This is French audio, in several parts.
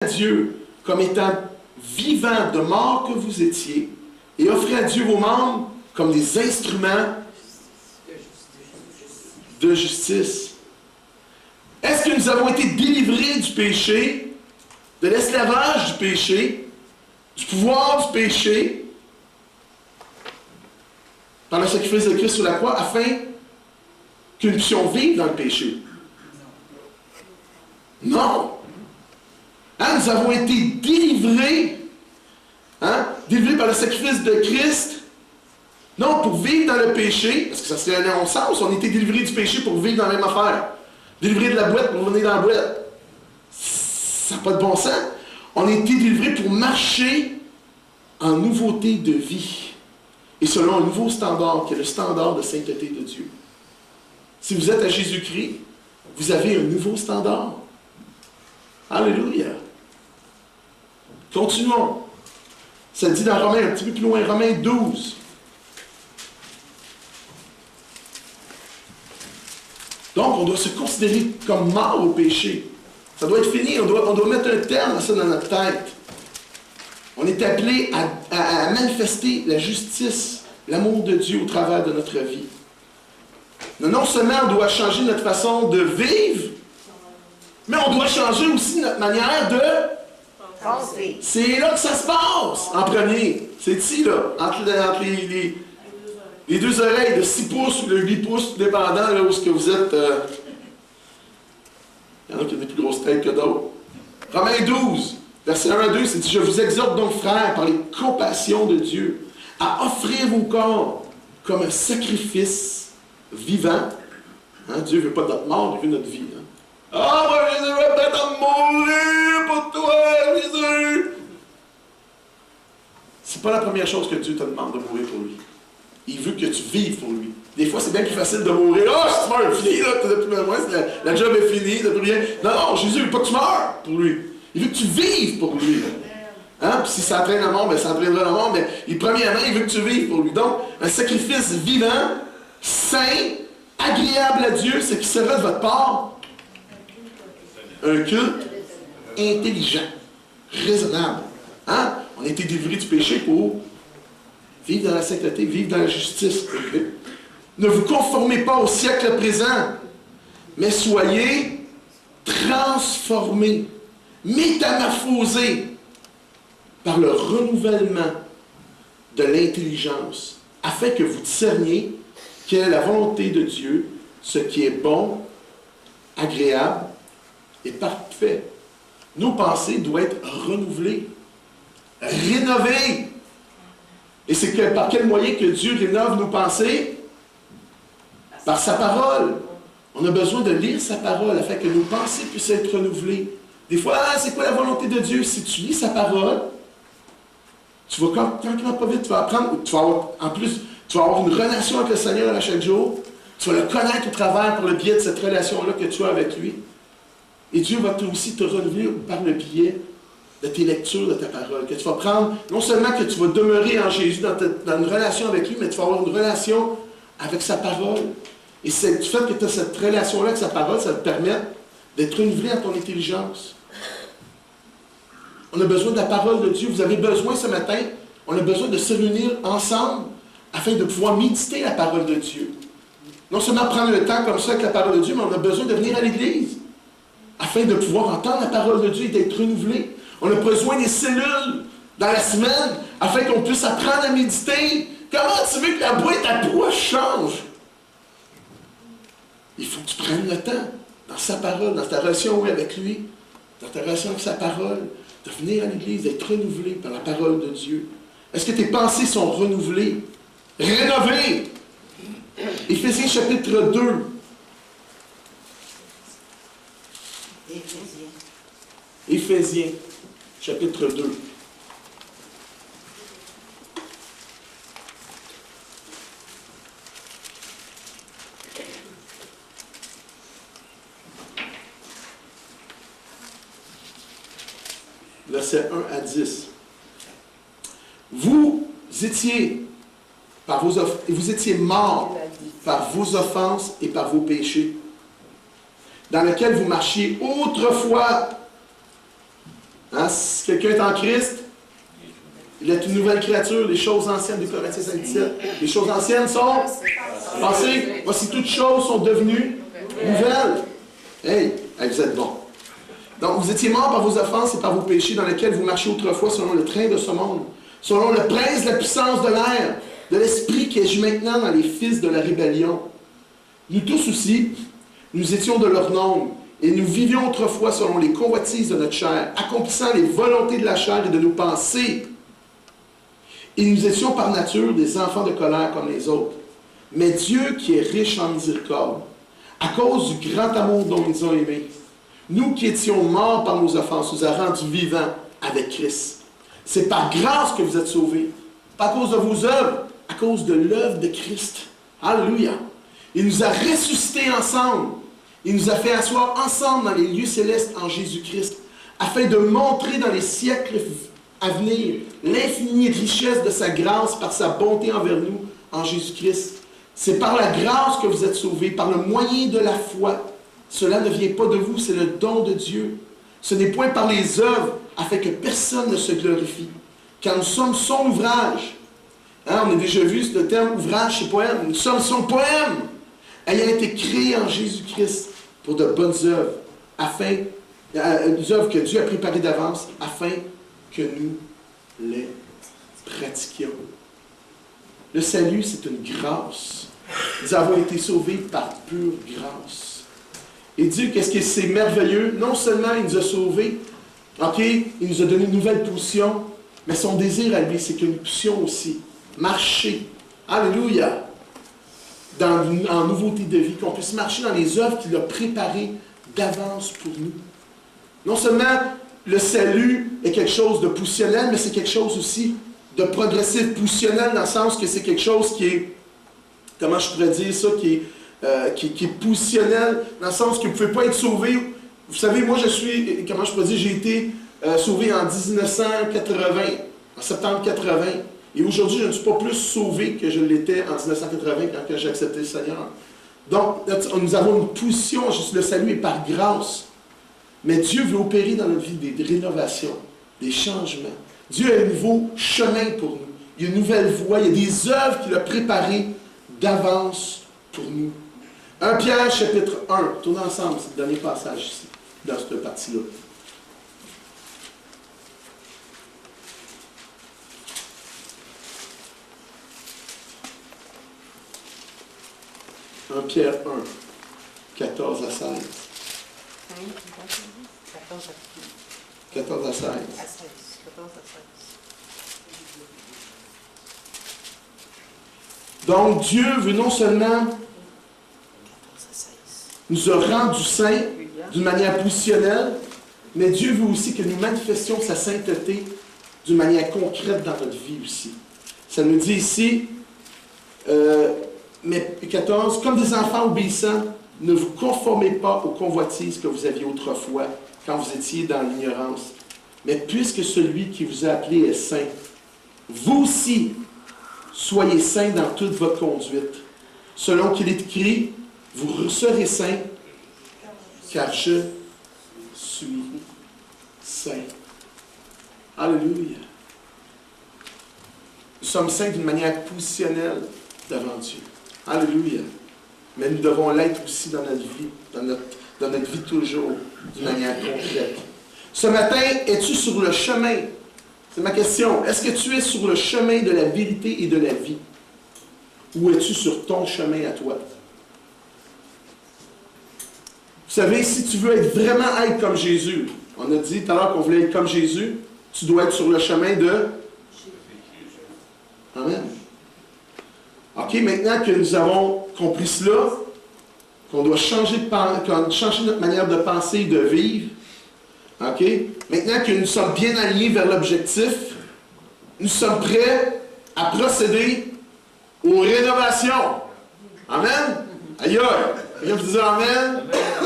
à Dieu comme étant vivant de mort que vous étiez, et offrez à Dieu vos membres comme des instruments de justice. Est-ce que nous avons été délivrés du péché, de l'esclavage du péché, du pouvoir du péché, par le sacrifice de Christ sur la croix, afin que nous puissions vivre dans le péché? Non! Hein, nous avons été délivrés, délivrés par le sacrifice de Christ, non pour vivre dans le péché, parce que ça serait un non-sens, on a été délivrés du péché pour vivre dans la même affaire. Délivrés de la boîte pour venir dans la boîte. Ça n'a pas de bon sens. On a été délivrés pour marcher en nouveauté de vie. Et selon un nouveau standard, qui est le standard de sainteté de Dieu. Si vous êtes à Jésus-Christ, vous avez un nouveau standard. Alléluia. Continuons. Ça dit dans Romains, un petit peu plus loin, Romains 12. Donc, on doit se considérer comme mort au péché. Ça doit être fini. On doit mettre un terme à ça dans notre tête. On est appelé à manifester la justice, l'amour de Dieu au travers de notre vie. Non seulement on doit changer notre façon de vivre, mais on doit changer aussi notre manière de penser. C'est là que ça se passe en premier. C'est ici, là, entre les deux oreilles de 6 pouces ou de 8 pouces, dépendant là où ce que vous êtes. Il y en a qui ont des plus grosses têtes que d'autres. Romains 12, verset 1 à 2, c'est dit: je vous exhorte donc, frères, par les compassions de Dieu, à offrir vos corps comme un sacrifice vivant. Dieu ne veut pas notre mort, il veut notre vie. Ah, moi, Jésus, je vais peut-être mourir pour toi, Jésus! C'est pas la première chose que Dieu te demande de mourir pour lui. Il veut que tu vives pour lui. Des fois, c'est bien plus facile de mourir. Ah, si tu meurs, fini, là, la job est finie, t'as plus rien. Non, Jésus, il veut pas que tu meurs pour lui. Il veut que tu vives pour lui. Puis si ça entraîne la mort, ben, ça entraînera la mort, mais premièrement, il veut que tu vives pour lui. Donc, un sacrifice vivant, saint, agréable à Dieu, c'est qui sera de votre part un culte intelligent, raisonnable. On a été délivrés du péché pour vivre dans la sainteté, vivre dans la justice. Ne vous conformez pas au siècle présent, mais soyez transformés, métamorphosés par le renouvellement de l'intelligence, afin que vous discerniez quelle est la volonté de Dieu, ce qui est bon, agréable et parfait. Nos pensées doivent être renouvelées, rénovées. Et c'est par quel moyen que Dieu rénove nos pensées? Par sa parole. On a besoin de lire sa parole afin que nos pensées puissent être renouvelées. Des fois, c'est quoi la volonté de Dieu? Si tu lis sa parole, tu vas tranquillement pas vite, tu vas apprendre, en plus, tu vas avoir une relation avec le Seigneur à chaque jour, tu vas le connaître au travers par le biais de cette relation-là que tu as avec lui. Et Dieu va aussi te renouveler par le biais de tes lectures de ta parole, que tu vas prendre, non seulement que tu vas demeurer en Jésus dans une relation avec lui, mais tu vas avoir une relation avec sa parole. Et c'est du fait que tu as cette relation-là avec sa parole, ça te permet d'être renouvelé dans ton intelligence. On a besoin de la parole de Dieu. Vous avez besoin ce matin, on a besoin de se réunir ensemble afin de pouvoir méditer la parole de Dieu. Non seulement prendre le temps comme ça avec la parole de Dieu, mais on a besoin de venir à l'Église afin de pouvoir entendre la parole de Dieu et d'être renouvelé. On a besoin des cellules dans la semaine afin qu'on puisse apprendre à méditer. Comment tu veux que la boîte à poids change? Il faut que tu prennes le temps dans sa parole, dans ta relation avec lui, dans ta relation avec sa parole, de venir à l'Église, d'être renouvelé par la parole de Dieu. Est-ce que tes pensées sont renouvelées? Rénovées? Éphésiens chapitre 2. Éphésiens chapitre 2. Versets 1 à 10. Vous étiez morts par vos offenses et par vos péchés, dans lesquels vous marchiez autrefois Hein? Si quelqu'un est en Christ, il est une nouvelle créature. Les choses anciennes, 2 Corinthiens 5:17. Les choses anciennes sont passées. Voici, toutes choses sont devenues nouvelles. Hey, vous êtes bons. Donc, vous étiez morts par vos offenses et par vos péchés dans lesquels vous marchiez autrefois selon le train de ce monde, selon le prince de la puissance de l'air, de l'esprit qui agit maintenant dans les fils de la rébellion. Nous tous aussi, nous étions de leur nombre, et nous vivions autrefois selon les convoitises de notre chair, accomplissant les volontés de la chair et de nos pensées. Et nous étions par nature des enfants de colère comme les autres. Mais Dieu, qui est riche en miséricorde, à cause du grand amour dont il nous a aimés, nous qui étions morts par nos offenses, nous a rendus vivants avec Christ. C'est par grâce que vous êtes sauvés, pas à cause de vos œuvres, à cause de l'œuvre de Christ. Alléluia. Il nous a ressuscités ensemble. Il nous a fait asseoir ensemble dans les lieux célestes en Jésus-Christ, afin de montrer dans les siècles à venir l'infinie richesse de sa grâce par sa bonté envers nous en Jésus-Christ. C'est par la grâce que vous êtes sauvés, par le moyen de la foi. Cela ne vient pas de vous, c'est le don de Dieu. Ce n'est point par les œuvres, afin que personne ne se glorifie. Car nous sommes son ouvrage. Hein, on a déjà vu le terme ouvrage, c'est poème. Nous sommes son poème, ayant été créé en Jésus-Christ pour de bonnes œuvres, des œuvres que Dieu a préparées d'avance, afin que nous les pratiquions. Le salut, c'est une grâce. Nous avons été sauvés par pure grâce. Et Dieu, qu'est-ce que c'est merveilleux? Non seulement il nous a sauvés, ok, il nous a donné une nouvelle position, mais son désir à lui, c'est que nous puissions aussi marcher. Alléluia! En nouveauté de vie, qu'on puisse marcher dans les œuvres qu'il a préparées d'avance pour nous. Non seulement le salut est quelque chose de positionnel, mais c'est quelque chose aussi de progressif. Positionnel dans le sens que c'est quelque chose qui est, comment je pourrais dire ça, qui est positionnel, dans le sens que vous ne pouvez pas être sauvé. Vous savez, moi je suis, comment je pourrais dire, j'ai été sauvé en 1980, en septembre 80. Et aujourd'hui, je ne suis pas plus sauvé que je l'étais en 1980 quand j'ai accepté le Seigneur. Donc, nous avons une position, le salut est par grâce. Mais Dieu veut opérer dans notre vie des rénovations, des changements. Dieu a un nouveau chemin pour nous. Il y a une nouvelle voie, il y a des œuvres qu'il a préparées d'avance pour nous. 1 Pierre, chapitre 1. Tournons ensemble, c'est le dernier passage ici, dans cette partie-là. 1 Pierre 1, 14 à 16. 14 à 16. 14 à 16. Donc, Dieu veut non seulement nous a rendus saints d'une manière positionnelle, mais Dieu veut aussi que nous manifestions sa sainteté d'une manière concrète dans notre vie aussi. Ça nous dit ici, mais 14, comme des enfants obéissants, ne vous conformez pas aux convoitises que vous aviez autrefois, quand vous étiez dans l'ignorance. Mais puisque celui qui vous a appelé est saint, vous aussi, soyez saints dans toute votre conduite. Selon qu'il est écrit, vous serez saints, car je suis saint. Alléluia. Nous sommes saints d'une manière positionnelle devant Dieu. Alléluia. Mais nous devons l'être aussi dans notre vie, dans notre vie toujours, d'une manière concrète. Ce matin, es-tu sur le chemin? C'est ma question. Est-ce que tu es sur le chemin de la vérité et de la vie? Ou es-tu sur ton chemin à toi? Vous savez, si tu veux vraiment être comme Jésus, on a dit tout à l'heure qu'on voulait être comme Jésus, tu dois être sur le chemin de... Amen. OK, maintenant que nous avons compris cela, qu'on doit changer notre manière de penser et de vivre, OK, maintenant que nous sommes bien alignés vers l'objectif, nous sommes prêts à procéder aux rénovations. Amen? Aïe aïe! Quelqu'un peut dire Amen?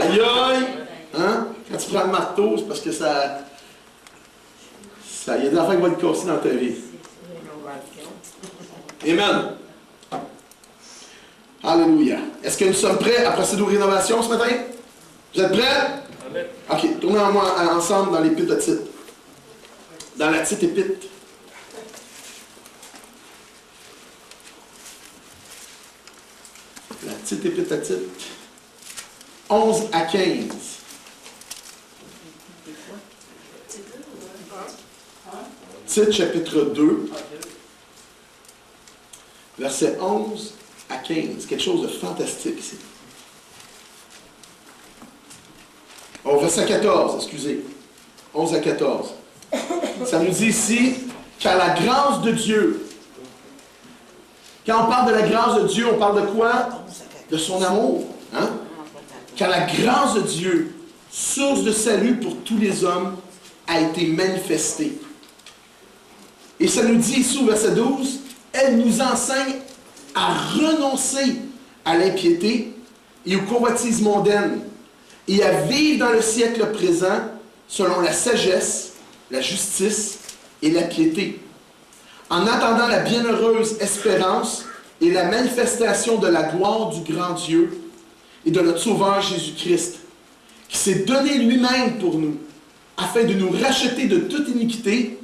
Aïe aïe! Hein? Quand tu prends le marteau, c'est parce que ça il y a des affaires qui vont être cassées dans ta vie. Amen. Alléluia. Est-ce que nous sommes prêts à procéder aux rénovations ce matin? Vous êtes prêts? Amen. OK, tournons ensemble dans les prototypes. dans la petite épître. La petite épître à Tite. 11 à 15. Tite, chapitre 2. Versets 11 à 15. Quelque chose de fantastique ici. Oh, verset 14, excusez. 11 à 14. Ça nous dit ici qu'à la grâce de Dieu. Quand on parle de la grâce de Dieu, on parle de quoi? De son amour. Hein? Car la grâce de Dieu, source de salut pour tous les hommes, a été manifestée. Et ça nous dit ici au verset 12, elle nous enseigne à renoncer à l'impiété et aux convoitises mondaines et à vivre dans le siècle présent selon la sagesse, la justice et la piété, en attendant la bienheureuse espérance et la manifestation de la gloire du grand Dieu et de notre Sauveur Jésus-Christ, qui s'est donné lui-même pour nous, afin de nous racheter de toute iniquité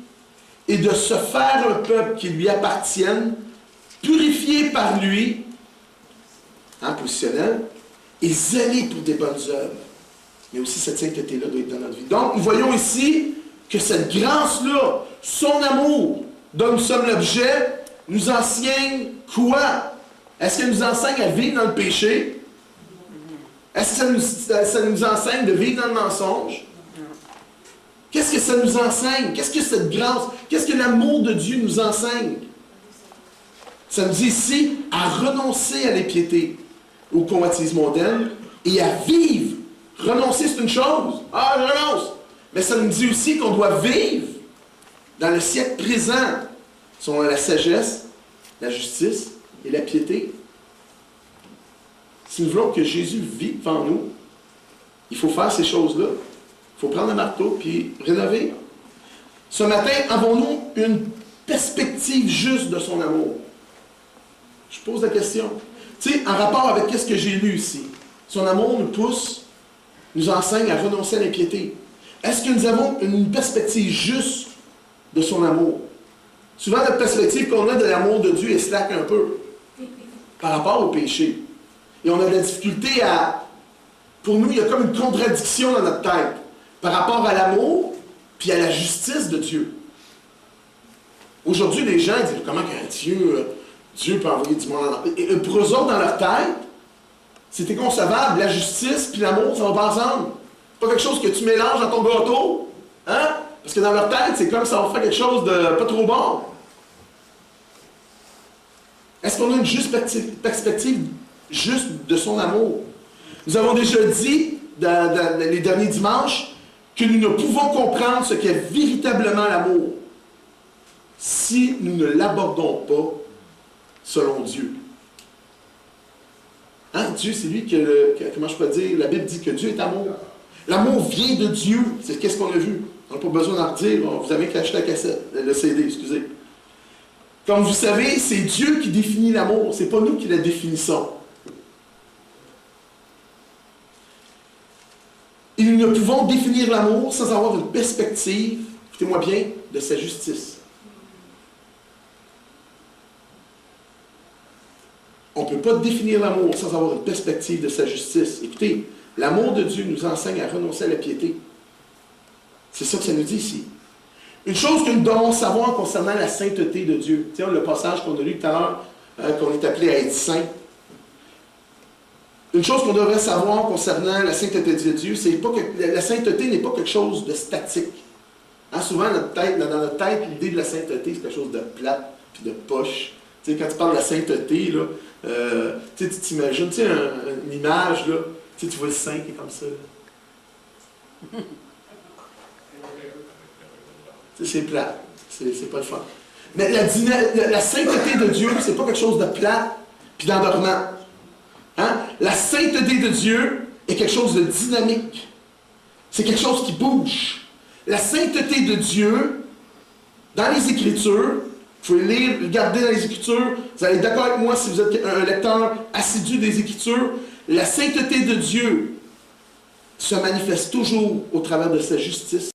et de se faire un peuple qui lui appartienne, purifié par lui, positionnel, et zélé pour des bonnes œuvres. Mais aussi cette sainteté-là doit être dans notre vie. Donc, nous voyons ici que cette grâce-là, son amour, dont nous sommes l'objet, nous enseigne quoi? Est-ce qu'elle nous enseigne à vivre dans le péché? Est-ce que ça nous enseigne de vivre dans le mensonge? Qu'est-ce que ça nous enseigne? Qu'est-ce que cette grâce, qu'est-ce que l'amour de Dieu nous enseigne? Ça nous dit ici à renoncer à l'impiété, aux convoitises mondaines et à vivre. Renoncer, c'est une chose. Ah, je renonce. Mais ça nous dit aussi qu'on doit vivre dans le siècle présent, selon la sagesse, la justice et la piété. Si nous voulons que Jésus vive devant nous, il faut faire ces choses-là. Il faut prendre un marteau puis rénover. Ce matin, avons-nous une perspective juste de son amour? Je pose la question. Tu sais, en rapport avec ce que j'ai lu ici, son amour nous pousse, nous enseigne à renoncer à l'impiété. Est-ce que nous avons une perspective juste de son amour? Souvent, notre perspective qu'on a de l'amour de Dieu est slack un peu par rapport au péché. Et on a de la difficulté à... Pour nous, il y a comme une contradiction dans notre tête par rapport à l'amour puis à la justice de Dieu. Aujourd'hui, les gens disent comment qu'un Dieu peut envoyer du monde en enfer. Et pour eux autres, dans leur tête, c'est inconcevable. La justice puis l'amour, ça va pas ensemble. Pas quelque chose que tu mélanges dans ton gâteau. Hein? Parce que dans leur tête, c'est comme ça va faire quelque chose de pas trop bon. Est-ce qu'on a une juste perspective juste de son amour? Nous avons déjà dit, dans les derniers dimanches, que nous ne pouvons comprendre ce qu'est véritablement l'amour si nous ne l'abordons pas selon Dieu. Hein? Dieu, c'est lui comment je peux dire, la Bible dit que Dieu est amour. L'amour vient de Dieu. C'est qu'est-ce qu'on a vu. On n'a pas besoin d'en redire. Vous avez qu'à acheter la cassette, le CD, excusez. Comme vous savez, c'est Dieu qui définit l'amour. C'est pas nous qui la définissons. Et nous ne pouvons définir l'amour sans avoir une perspective, écoutez-moi bien, de sa justice. On ne peut pas définir l'amour sans avoir une perspective de sa justice. Écoutez, l'amour de Dieu nous enseigne à renoncer à la piété. C'est ça que ça nous dit ici. Une chose que nous devons savoir concernant la sainteté de Dieu. Tiens, le passage qu'on a lu tout à l'heure, qu'on est appelé à être saint. Une chose qu'on devrait savoir concernant la sainteté de Dieu, c'est pas que la sainteté n'est pas quelque chose de statique. Hein, souvent, dans notre tête, l'idée de la sainteté, c'est quelque chose de plate puis de poche. Tu sais, quand tu parles de la sainteté, là, tu t'imagines une image, là, tu vois le saint qui est comme ça. C'est plat. C'est pas le fun. Mais la sainteté de Dieu, c'est pas quelque chose de plat puis d'endormant. Hein? La sainteté de Dieu est quelque chose de dynamique. C'est quelque chose qui bouge. La sainteté de Dieu, dans les Écritures, vous pouvez lire, regarder dans les Écritures, vous allez être d'accord avec moi si vous êtes un lecteur assidu des Écritures, la sainteté de Dieu se manifeste toujours au travers de sa justice.